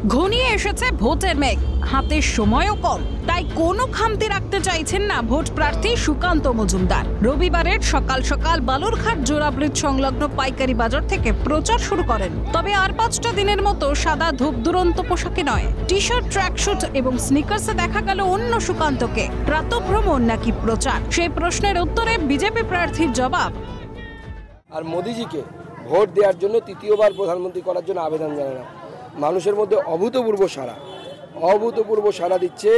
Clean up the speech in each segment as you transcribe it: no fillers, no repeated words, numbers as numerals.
ঘনিয়ে এসেছে ভোটের মেঘ, হাতে সময়ও কম, তাই কোনো খামতি রাখতে চাইছেন না ভোট প্রার্থী সুকান্ত মজুমদার। রবিবারের সকাল সকাল বালুরঘাট জোড়া ব্রিজ সংলগ্ন পাইকারি বাজার থেকে প্রচার শুরু করেন। তবে আর 5টা দিনের মতো সাদা ধূপ দুরন্ত পোশাকে নয়, টি শার্ট, ট্র্যাকশুট এবং স্নিকার্সে দেখা গেল অন্য সুকান্তকে। প্রাতঃভ্রমণ নাকি প্রচার, সেই প্রশ্নের উত্তরে বিজেপি প্রার্থীর জবাব। আর মোদিজিকে ভোট দেওয়ার জন্য তৃতীয়বার প্রধানমন্ত্রী করার জন্য আবেদন জানালাম। মানুষের মধ্যে অভূতপূর্ব সাড়া দিচ্ছে।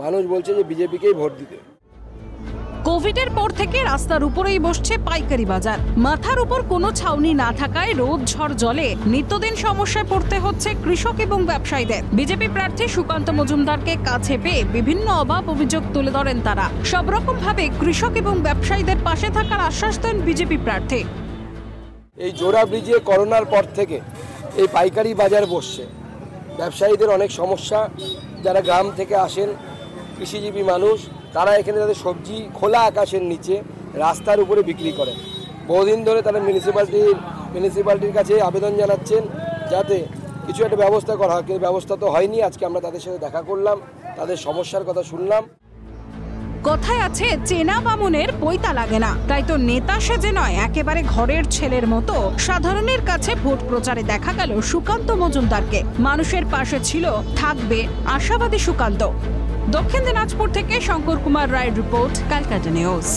মানুষ বলছে যে বিজেপিকেই ভোট দিতে। কোভিডের পর থেকে রাস্তার উপরেই বসছে পাইকারি বাজার। মাথার উপর কোনো ছাউনি না থাকায় রোদ ঝড় জলে নিত্যদিন সমস্যায় পড়তে হচ্ছে কৃষক এবং ব্যবসায়ীদের। বিজেপি প্রার্থী সুকান্ত মজুমদারকে কাছে পেয়ে বিভিন্ন অভাব অভিযোগ তুলে ধরেন তারা। সব রকম ভাবে কৃষক এবং ব্যবসায়ীদের পাশে থাকার আশ্বাস দেন বিজেপি প্রার্থী। এই জোড়া ব্রিজে করোনার পর থেকে এই পাইকারি বাজার বসছে। ব্যবসায়ীদের অনেক সমস্যা, যারা গ্রাম থেকে আসেন কৃষিজীবী মানুষ, তারা এখানে তাদের সবজি খোলা আকাশের নিচে রাস্তার উপরে বিক্রি করেন। বহুদিন ধরে তারা মিউনিসিপ্যালিটির কাছে আবেদন জানাচ্ছেন যাতে কিছু একটা ব্যবস্থা করা হয়, কিন্তু ব্যবস্থা তো হয়নি। আজকে আমরা তাদের সাথে দেখা করলাম, তাদের সমস্যার কথা শুনলাম। কথায় আছে, চেনা বামুনের পৈতা লাগে না। তাই তো নেতা সেজে নয়, একেবারে ঘরের ছেলের মতো সাধারণের কাছে ভোট প্রচারে দেখা গেল সুকান্ত মজুমদারকে। মানুষের পাশে ছিল, থাকবে আশাবাদী সুকান্ত। দক্ষিণ দিনাজপুর থেকে শঙ্কর কুমার রায়ের রিপোর্ট, ক্যালকাটা নিউজ।